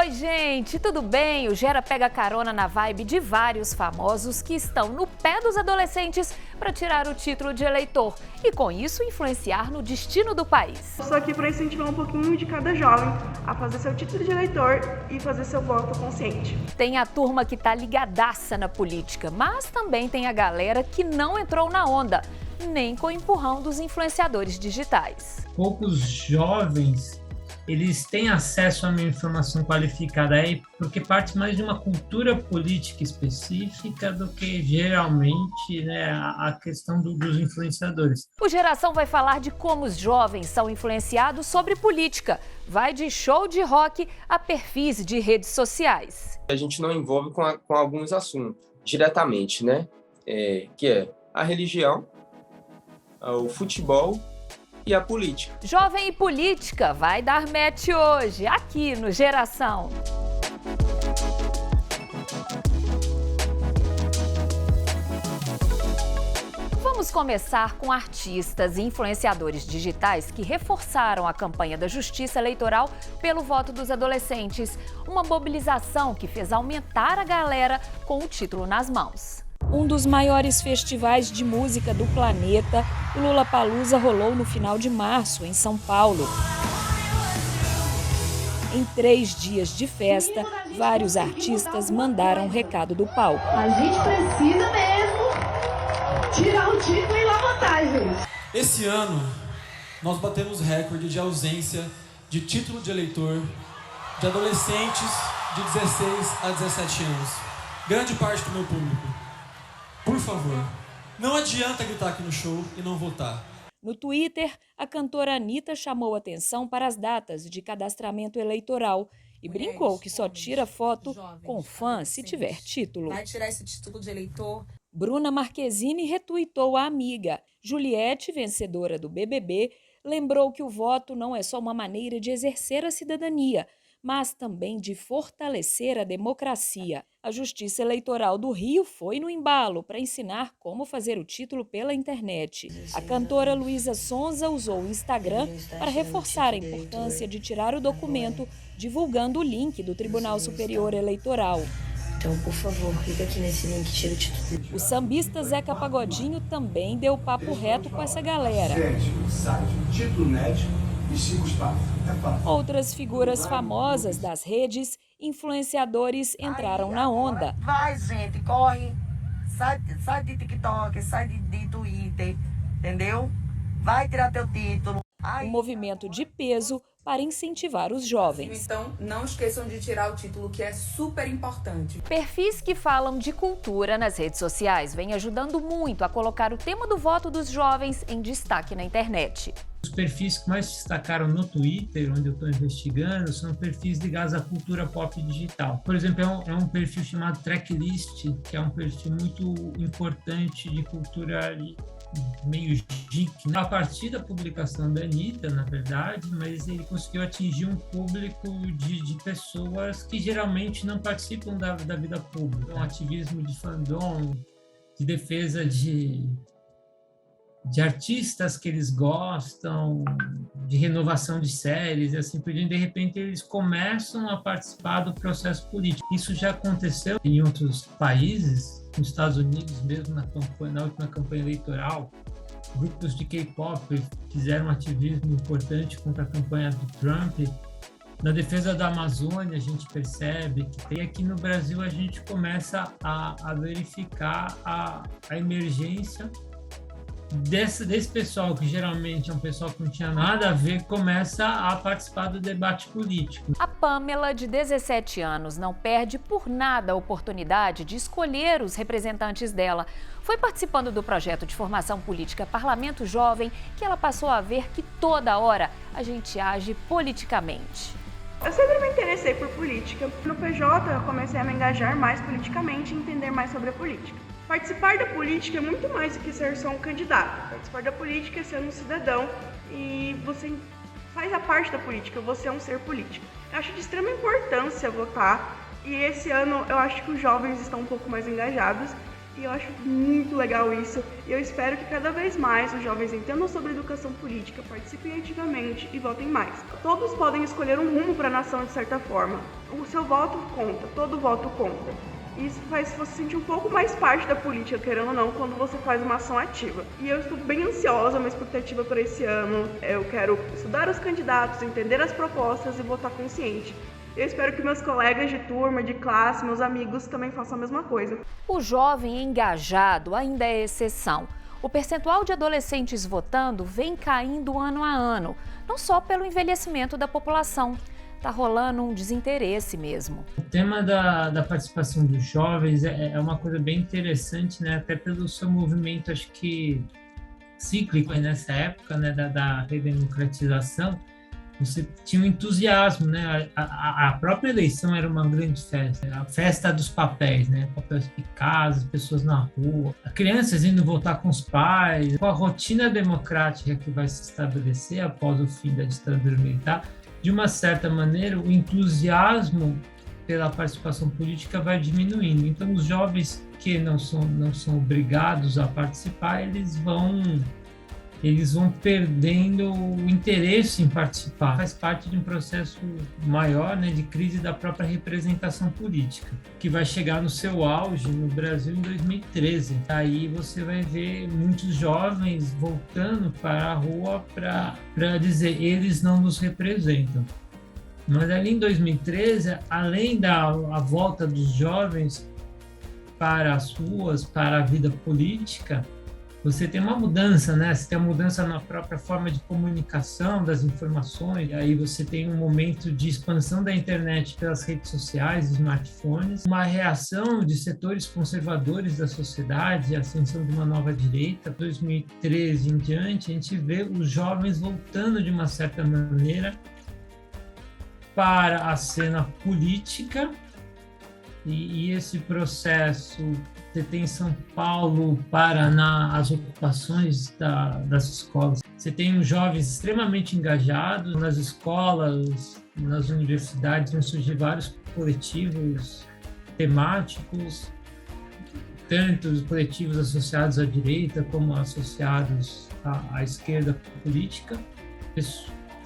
Oi, gente, tudo bem? O Gera pega carona na vibe de vários famosos que estão no pé dos adolescentes para tirar o título de eleitor e, com isso, influenciar no destino do país. Estou aqui para incentivar um pouquinho de cada jovem a fazer seu título de eleitor e fazer seu voto consciente. Tem a turma que tá ligadaça na política, mas também tem a galera que não entrou na onda, nem com o empurrão dos influenciadores digitais. Poucos jovens eles têm acesso a uma informação qualificada aí, porque parte mais de uma cultura política específica do que geralmente, né, a questão dos influenciadores. O Geração vai falar de como os jovens são influenciados sobre política. Vai de show de rock a perfis de redes sociais. A gente não envolve com alguns assuntos diretamente, né? Que é a religião, o futebol e a política. Jovem e Política vai dar match hoje, aqui no Geração. Vamos começar com artistas e influenciadores digitais que reforçaram a campanha da Justiça Eleitoral pelo voto dos adolescentes. Uma mobilização que fez aumentar a galera com o título nas mãos. Um dos maiores festivais de música do planeta, o Lollapalooza rolou no final de março, em São Paulo. Em 3 dias de festa, vários artistas mandaram um recado do palco. A gente precisa mesmo tirar o título e lá botar, gente. Esse ano, nós batemos recorde de ausência de título de eleitor de adolescentes de 16 a 17 anos. Grande parte do meu público. Por favor, não adianta gritar aqui no show e não votar. No Twitter, a cantora Anitta chamou atenção para as datas de cadastramento eleitoral e brincou que só tira foto com fã se tiver título. Vai tirar esse título de eleitor. Bruna Marquezine retuitou a amiga. Juliette, vencedora do BBB, lembrou que o voto não é só uma maneira de exercer a cidadania, mas também de fortalecer a democracia. A Justiça Eleitoral do Rio foi no embalo para ensinar como fazer o título pela internet. A cantora Luísa Sonza usou o Instagram para reforçar a importância de tirar o documento, divulgando o link do Tribunal Superior Eleitoral. Então, por favor, clica aqui nesse link, tira o título. O sambista Zeca Pagodinho também deu papo reto com essa galera. Outras figuras famosas das redes, influenciadores, entraram na onda. Vai, gente, corre. Sai de TikTok, sai de Twitter, entendeu? Vai tirar teu título. Um movimento de peso para incentivar os jovens. Então, não esqueçam de tirar o título, que é super importante. Perfis que falam de cultura nas redes sociais vêm ajudando muito a colocar o tema do voto dos jovens em destaque na internet. Os perfis que mais se destacaram no Twitter, onde eu estou investigando, são perfis ligados à cultura pop digital. Por exemplo, é um perfil chamado Tracklist, que é um perfil muito importante de cultura meio geek, né? A partir da publicação da Anitta, na verdade, mas ele conseguiu atingir um público de pessoas que geralmente não participam da vida pública. Um ativismo de fandom, de defesa de artistas que eles gostam, de renovação de séries e assim por diante. De repente eles começam a participar do processo político. Isso já aconteceu em outros países, nos Estados Unidos mesmo, na última campanha eleitoral. Grupos de K-pop fizeram um ativismo importante contra a campanha do Trump. Na defesa da Amazônia, a gente percebe que tem. Aqui no Brasil, a gente começa a verificar a emergência desse pessoal, que geralmente é um pessoal que não tinha nada a ver, começa a participar do debate político. A Pamela, de 17 anos, não perde por nada a oportunidade de escolher os representantes dela. Foi participando do projeto de formação política Parlamento Jovem que ela passou a ver que toda hora a gente age politicamente. Eu sempre me interessei por política. No PJ, eu comecei a me engajar mais politicamente e entender mais sobre a política. Participar da política é muito mais do que ser só um candidato. Participar da política é ser um cidadão e você faz a parte da política, você é um ser político. Eu acho de extrema importância votar e esse ano eu acho que os jovens estão um pouco mais engajados E eu acho muito legal isso, e eu espero que cada vez mais os jovens entendam sobre educação política, participem ativamente e votem mais. Todos podem escolher um rumo para a nação de certa forma. O seu voto conta, todo voto conta. E isso faz você sentir um pouco mais parte da política, querendo ou não, quando você faz uma ação ativa. E eu estou bem ansiosa, uma expectativa para esse ano. Eu quero estudar os candidatos, entender as propostas e votar consciente. Eu espero que meus colegas de turma, de classe, meus amigos também façam a mesma coisa. O jovem engajado ainda é exceção. O percentual de adolescentes votando vem caindo ano a ano, não só pelo envelhecimento da população. Está rolando um desinteresse mesmo. O tema da participação dos jovens é uma coisa bem interessante, né? Até pelo seu movimento, acho que cíclico nessa época, né? da redemocratização. Você tinha um entusiasmo, né? A própria eleição era uma grande festa, a festa dos papéis, né? Papéis picados, pessoas na rua, crianças indo votar com os pais, com a rotina democrática que vai se estabelecer após o fim da ditadura militar. De uma certa maneira, o entusiasmo pela participação política vai diminuindo. Então, os jovens que não são obrigados a participar, eles vão perdendo o interesse em participar. Faz parte de um processo maior, né, de crise da própria representação política, que vai chegar no seu auge no Brasil em 2013. Aí você vai ver muitos jovens voltando para a rua para dizer eles não nos representam. Mas ali em 2013, além da volta dos jovens para as ruas, para a vida política, você tem uma mudança, né? Você tem uma mudança na própria forma de comunicação das informações, aí você tem um momento de expansão da internet pelas redes sociais, smartphones, uma reação de setores conservadores da sociedade, a ascensão de uma nova direita. 2013 em diante, a gente vê os jovens voltando de uma certa maneira para a cena política, e esse processo. Você tem em São Paulo, Paraná, as ocupações das escolas. Você tem os jovens extremamente engajados nas escolas, nas universidades, vão surgir vários coletivos temáticos, tanto os coletivos associados à direita como associados à esquerda política.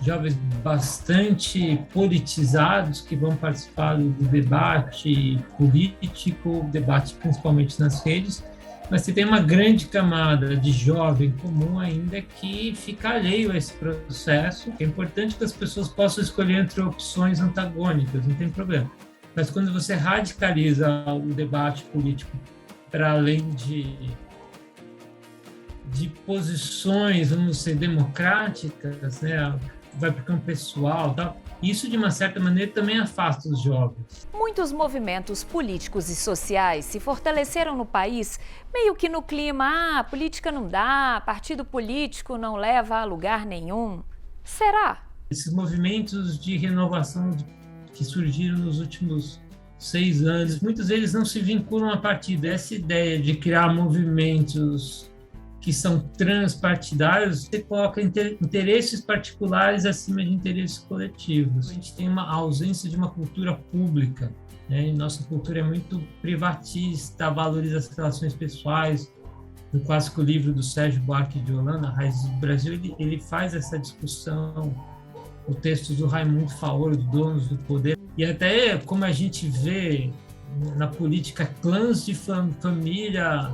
Jovens bastante politizados que vão participar do debate político, debate principalmente nas redes, mas você tem uma grande camada de jovem comum ainda que fica alheio a esse processo. É importante que as pessoas possam escolher entre opções antagônicas, não tem problema. Mas quando você radicaliza o debate político para além de posições, vamos dizer, democráticas, né? Vai para o campo pessoal, tal. Isso, de uma certa maneira, também afasta os jovens. Muitos movimentos políticos e sociais se fortaleceram no país, meio que no clima, política não dá, partido político não leva a lugar nenhum. Será? Esses movimentos de renovação que surgiram nos últimos 6 anos, muitos deles não se vinculam a partido. Essa ideia de criar movimentos que são transpartidários, você coloca interesses particulares acima de interesses coletivos. A gente tem uma ausência de uma cultura pública, né? E nossa cultura é muito privatista, valoriza as relações pessoais. No clássico livro do Sérgio Buarque de Holanda, Raízes do Brasil, ele faz essa discussão, o texto do Raimundo Faoro, Os Donos do Poder, e até como a gente vê na política, clãs de família.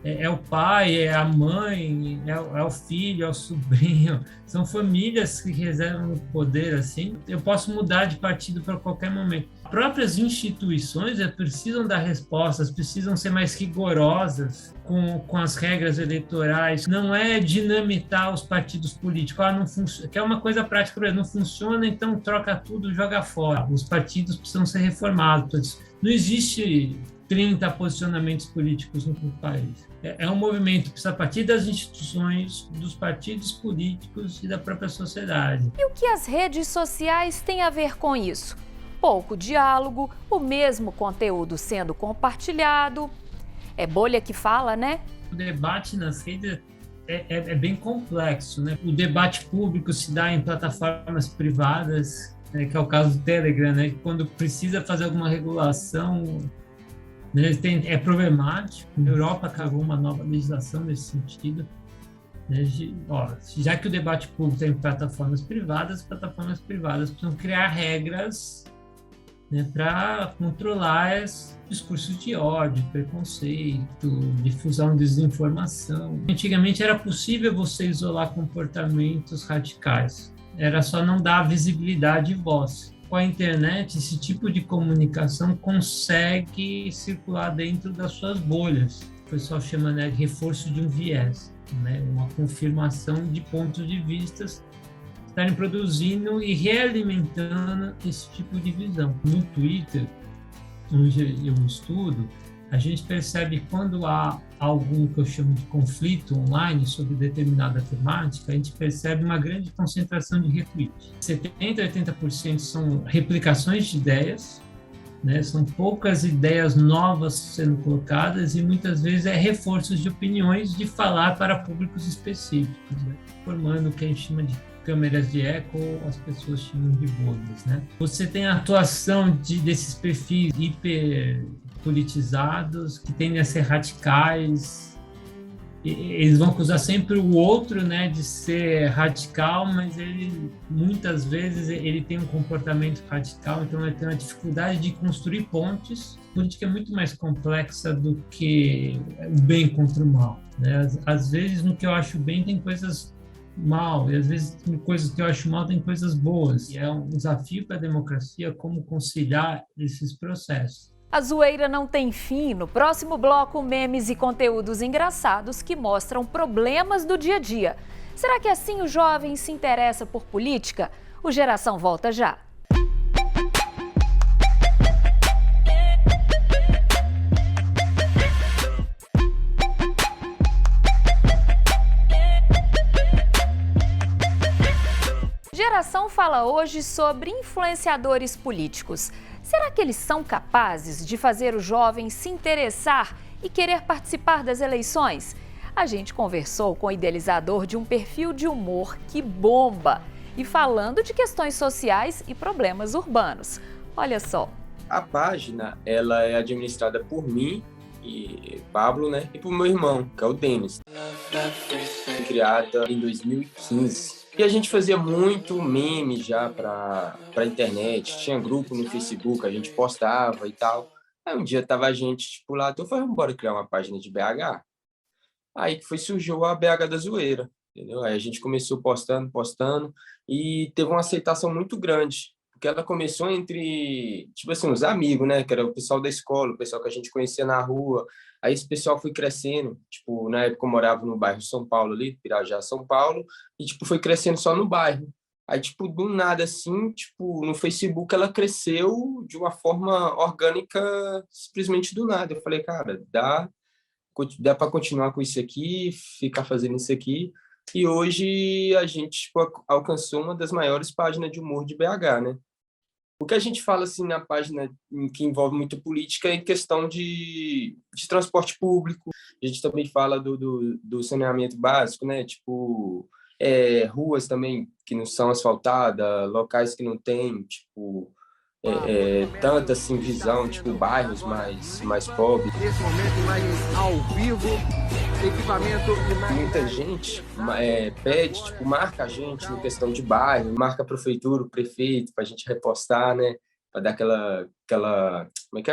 É o pai, é a mãe, é o filho, é o sobrinho. São famílias que reservam o poder, assim. Eu posso mudar de partido para qualquer momento. As próprias instituições precisam dar respostas, precisam ser mais rigorosas com as regras eleitorais. Não é dinamitar os partidos políticos. Não funciona, que é uma coisa prática, não funciona, então troca tudo, joga fora. Os partidos precisam ser reformados. Não existe 30 posicionamentos políticos no país. É um movimento que precisa partir das instituições, dos partidos políticos e da própria sociedade. E o que as redes sociais têm a ver com isso? Pouco diálogo, o mesmo conteúdo sendo compartilhado. É bolha que fala, né? O debate nas redes é bem complexo, né? O debate público se dá em plataformas privadas, que é o caso do Telegram, né? Quando precisa fazer alguma regulação, né? É problemático. Na Europa acabou uma nova legislação nesse sentido, né? Já que o debate público tem plataformas privadas precisam criar regras, né, para controlar os discursos de ódio, preconceito, difusão de desinformação. Antigamente era possível você isolar comportamentos radicais, era só não dar visibilidade e voz. Com a internet, esse tipo de comunicação consegue circular dentro das suas bolhas. O pessoal chama, né, de reforço de um viés, né, uma confirmação de pontos de vista estarem produzindo e realimentando esse tipo de visão. No Twitter, onde eu estudo, a gente percebe quando há algum que eu chamo de conflito online sobre determinada temática, a gente percebe uma grande concentração de retweets. 70% a 80% são replicações de ideias, né? São poucas ideias novas sendo colocadas e muitas vezes é reforços de opiniões de falar para públicos específicos, né? Formando o que a gente chama de câmeras de eco, as pessoas chamam de bolhas, né? Você tem a atuação desses perfis hiper politizados, que tendem a ser radicais. Eles vão acusar sempre o outro, né, de ser radical, mas ele, muitas vezes, ele tem um comportamento radical, então ele tem uma dificuldade de construir pontes. A política é muito mais complexa do que o bem contra o mal, né? Às vezes, no que eu acho bem, tem coisas mal, e às vezes tem coisas que eu acho mal, tem coisas boas. E é um desafio para a democracia como conciliar esses processos. A zoeira não tem fim. No próximo bloco, memes e conteúdos engraçados que mostram problemas do dia a dia. Será que assim o jovem se interessa por política? O Geração volta já. Geração fala hoje sobre influenciadores políticos. Será que eles são capazes de fazer o jovem se interessar e querer participar das eleições? A gente conversou com o idealizador de um perfil de humor que bomba e falando de questões sociais e problemas urbanos. Olha só. A página, ela é administrada por mim e Pablo, né? E por meu irmão, que é o Denis. Foi criada em 2015. E a gente fazia muito meme já pra internet, tinha grupo no Facebook, a gente postava e tal. Aí um dia tava a gente, tipo, lá, então vamos embora criar uma página de BH. Aí que surgiu a BH da Zoeira, entendeu? Aí a gente começou postando, e teve uma aceitação muito grande, porque ela começou entre, tipo assim, os amigos, né? Que era o pessoal da escola, o pessoal que a gente conhecia na rua. Aí esse pessoal foi crescendo, tipo, na época eu morava no bairro São Paulo ali, Pirajá, São Paulo, e, tipo, foi crescendo só no bairro. Aí, tipo, do nada, assim, tipo, no Facebook ela cresceu de uma forma orgânica, simplesmente do nada. Eu falei, cara, dá para continuar com isso aqui, ficar fazendo isso aqui. E hoje a gente, tipo, alcançou uma das maiores páginas de humor de BH, né? O que a gente fala assim na página que envolve muito política é em questão de transporte público. A gente também fala do saneamento básico, né? Tipo, ruas também que não são asfaltadas, locais que não tem, tipo, tanta assim, visão, tipo, bairros mais pobres. Nesse momento, imagens ao vivo, equipamento... Muita gente pede, tipo, marca a gente no questão de bairro, marca a prefeitura, o prefeito, para a gente repostar, né? Para dar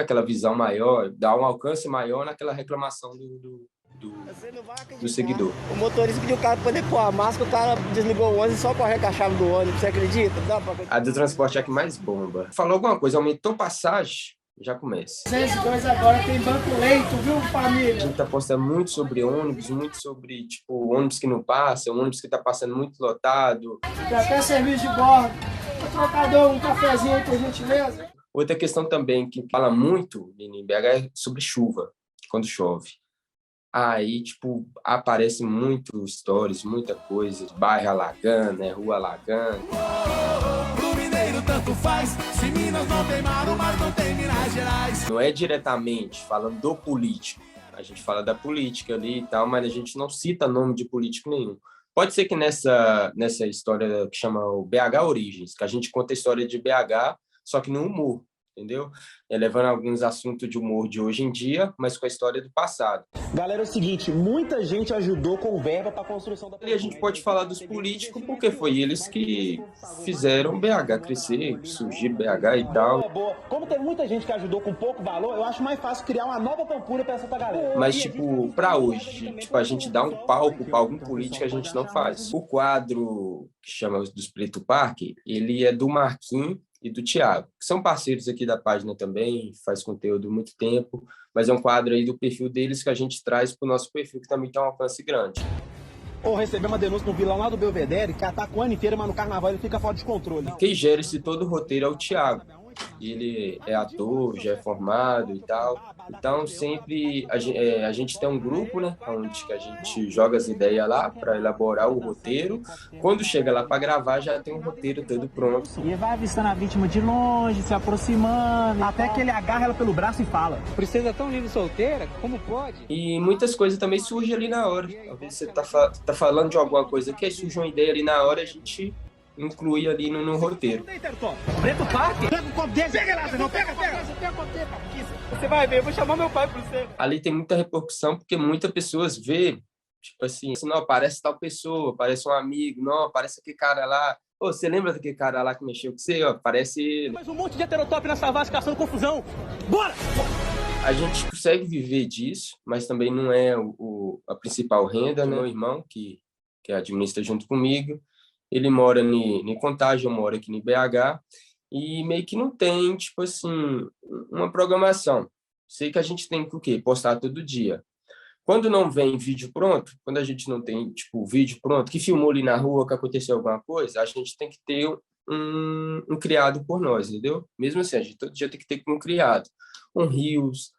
aquela visão maior, dar um alcance maior naquela reclamação do seguidor. O motorista pediu o cara para poder pôr a máscara, o cara desligou o ônibus só para arrancar a chave do ônibus, você acredita? A do transporte é a que mais bomba. Falou alguma coisa, aumentou passagem, já começa. 202 agora tem banco leito, viu, família? A gente tá postando muito sobre ônibus, muito sobre, tipo, ônibus que não passa, ônibus que tá passando muito lotado. Tem até serviço de bordo. O trocador, um cafezinho, por gentileza. Outra questão também que fala muito em BH é sobre chuva, quando chove. Aí, tipo, aparece muito stories, muita coisa, bairro alagando, né, rua alagando. Pro mineiro tanto faz, se Minas não tem mar, o mar não tem Minas Gerais. Não é diretamente falando do político, a gente fala da política ali e tal, mas a gente não cita nome de político nenhum. Pode ser que nessa história que chama o BH Origens, que a gente conta a história de BH, só que no humor. entendeu? Levando alguns assuntos de humor de hoje em dia, mas com a história do passado. Galera, é o seguinte, muita gente ajudou com verba para a construção da... E a gente pode falar dos políticos porque foi eles que fizeram BH crescer, surgir BH e tal. Como tem muita gente que ajudou com pouco valor, eu acho mais fácil criar uma nova Pampulha para essa galera. Mas, tipo, para hoje, tipo, a gente dá um palco para algum político, a gente não faz. O quadro que chama dos Preto Parque, ele é do Marquinhos e do Thiago, que são parceiros aqui da página também, faz conteúdo há muito tempo, mas é um quadro aí do perfil deles que a gente traz para o nosso perfil, que também tem um alcance grande. Recebeu uma denúncia no vilão lá do Belvedere, que ataca o ano inteiro, mas no carnaval ele fica fora de controle. Quem gera esse todo o roteiro é o Thiago. Ele é ator, já é formado e tal. Então, sempre a gente tem um grupo, né, onde a gente joga as ideias lá para elaborar o roteiro. Quando chega lá para gravar, já tem um roteiro todo pronto. E vai avistando a vítima de longe, se aproximando, até que ele agarra ela pelo braço e fala: "Princesa tão livre solteira, como pode?" E muitas coisas também surgem ali na hora. Às vezes você tá falando de alguma coisa que aí surge uma ideia ali na hora, a gente inclui ali no roteiro. Preto Parque? Pega o copo dele. Pega lá, não pega. Você vai ver, eu vou chamar meu pai pra você. Ali tem muita repercussão, porque muitas pessoas vê, tipo assim, não, parece tal pessoa, parece um amigo, não, parece aquele cara lá. Ô, você lembra daquele cara lá que mexeu com você? Ó, parece ele. Mas um monte de heterotop nessa Savassi caçando confusão. Bora! A gente consegue viver disso, mas também não é a principal renda, né? Meu irmão, que administra junto comigo, ele mora em Contagem, eu moro aqui em BH, e meio que não tem, tipo assim, uma programação. Sei que a gente tem que o quê? Postar todo dia. Quando não vem vídeo pronto, quando a gente não tem, tipo, vídeo pronto, que filmou ali na rua, que aconteceu alguma coisa, a gente tem que ter um criado por nós, entendeu? Mesmo assim, a gente todo dia tem que ter um criado. Um Reels,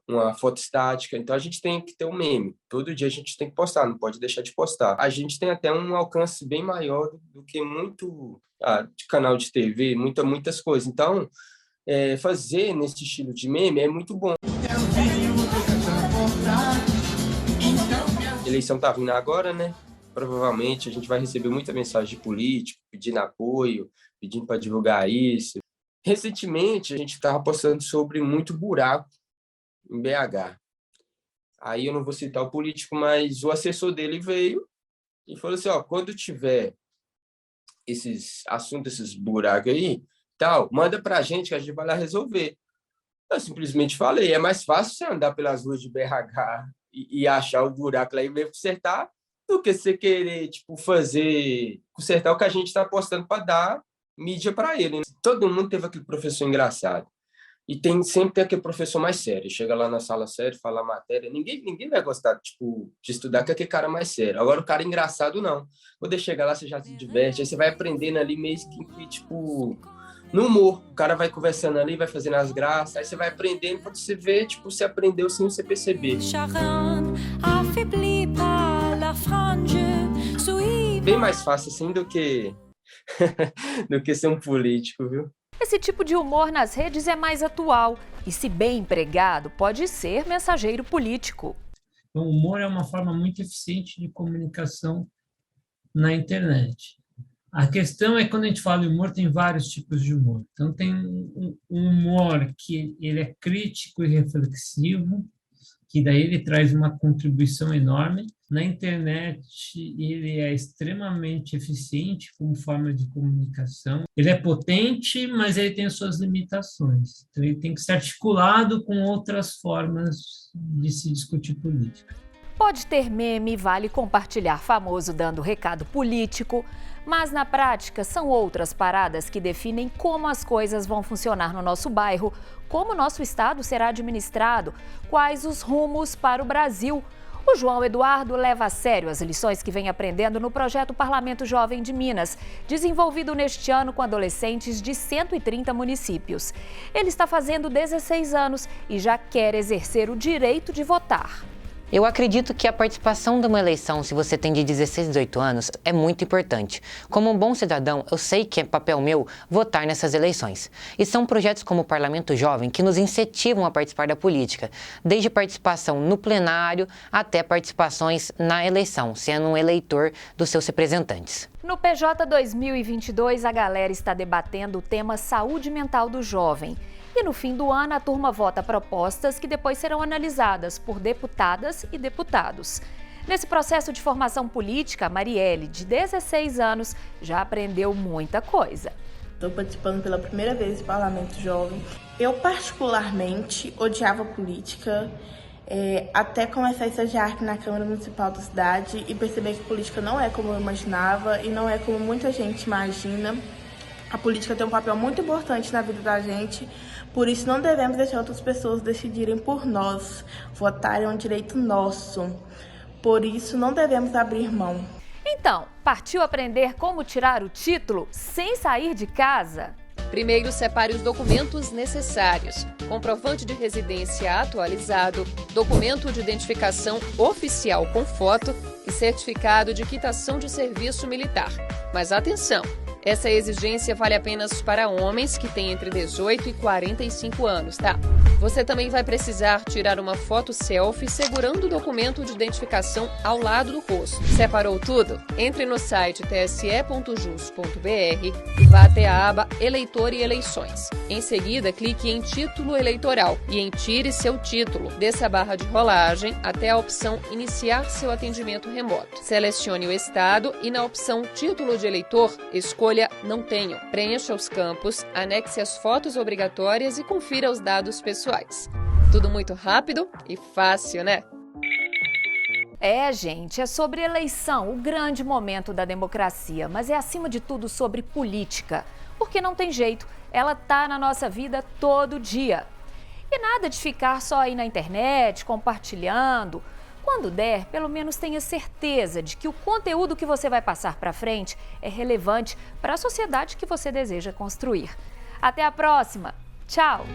uma foto estática. Então, a gente tem que ter um meme. Todo dia a gente tem que postar, não pode deixar de postar. A gente tem até um alcance bem maior do que muito de canal de TV, muitas coisas. Então, fazer nesse estilo de meme é muito bom. A eleição tá vindo agora, né? Provavelmente a gente vai receber muita mensagem de político, pedindo apoio, pedindo para divulgar isso. Recentemente, a gente estava postando sobre muito buraco em BH. Aí eu não vou citar o político, mas o assessor dele veio e falou assim, quando tiver esses assuntos, esses buracos aí, tal, manda pra gente que a gente vai lá resolver. Eu simplesmente falei, é mais fácil você andar pelas ruas de BH e achar o buraco lá e mesmo consertar, do que você querer, tipo, consertar o que a gente está postando para dar mídia para ele, né? Todo mundo teve aquele professor engraçado. E sempre tem aquele professor mais sério. Chega lá na sala sério, fala a matéria. Ninguém vai gostar, tipo, de estudar com aquele cara mais sério. Agora, o cara engraçado, não. Quando chega lá, você já se diverte. Aí você vai aprendendo ali meio que tipo, no humor. O cara vai conversando ali, vai fazendo as graças. Aí você vai aprendendo, quando você vê, tipo, você aprendeu sem você perceber. Bem mais fácil, assim, do que ser um político, viu? Esse tipo de humor nas redes é mais atual e, se bem empregado, pode ser mensageiro político. O humor é uma forma muito eficiente de comunicação na internet. A questão é que quando a gente fala de humor, tem vários tipos de humor. Então, tem um humor que ele é crítico e reflexivo, que daí ele traz uma contribuição enorme. Na internet, ele é extremamente eficiente como forma de comunicação. Ele é potente, mas ele tem suas limitações. Então, ele tem que ser articulado com outras formas de se discutir política. Pode ter meme, vale compartilhar famoso dando recado político, mas na prática são outras paradas que definem como as coisas vão funcionar no nosso bairro, como o nosso estado será administrado, quais os rumos para o Brasil. O João Eduardo leva a sério as lições que vem aprendendo no projeto Parlamento Jovem de Minas, desenvolvido neste ano com adolescentes de 130 municípios. Ele está fazendo 16 anos e já quer exercer o direito de votar. Eu acredito que a participação de uma eleição, se você tem de 16 a 18 anos, é muito importante. Como um bom cidadão, eu sei que é papel meu votar nessas eleições. E são projetos como o Parlamento Jovem que nos incentivam a participar da política, desde participação no plenário até participações na eleição, sendo um eleitor dos seus representantes. No PJ 2022, a galera está debatendo o tema saúde mental do jovem. E no fim do ano, a turma vota propostas que depois serão analisadas por deputadas e deputados. Nesse processo de formação política, a Marielle, de 16 anos, já aprendeu muita coisa. Estou participando pela primeira vez do Parlamento Jovem. Eu, particularmente, odiava política, até começar a estagiar aqui na Câmara Municipal da cidade e perceber que política não é como eu imaginava e não é como muita gente imagina. A política tem um papel muito importante na vida da gente, por isso não devemos deixar outras pessoas decidirem por nós. Votar é um direito nosso, por isso não devemos abrir mão. Então, partiu aprender como tirar o título sem sair de casa? Primeiro, separe os documentos necessários: comprovante de residência atualizado, documento de identificação oficial com foto e certificado de quitação de serviço militar. Mas atenção! Essa exigência vale apenas para homens que têm entre 18 e 45 anos, tá? Você também vai precisar tirar uma foto selfie segurando o documento de identificação ao lado do rosto. Separou tudo? Entre no site tse.jus.br e vá até a aba Eleitor e Eleições. Em seguida, clique em Título Eleitoral e em Tire seu título. Desça a barra de rolagem até a opção Iniciar seu atendimento remoto. Selecione o estado e na opção Título de Eleitor, escolha Não Tenho. Preencha os campos, anexe as fotos obrigatórias e confira os dados pessoais. Tudo muito rápido e fácil, né? Gente, é sobre eleição, o grande momento da democracia, mas é acima de tudo sobre política. Porque não tem jeito, ela tá na nossa vida todo dia. E nada de ficar só aí na internet, compartilhando. Quando der, pelo menos tenha certeza de que o conteúdo que você vai passar para frente é relevante para a sociedade que você deseja construir. Até a próxima! Tchau!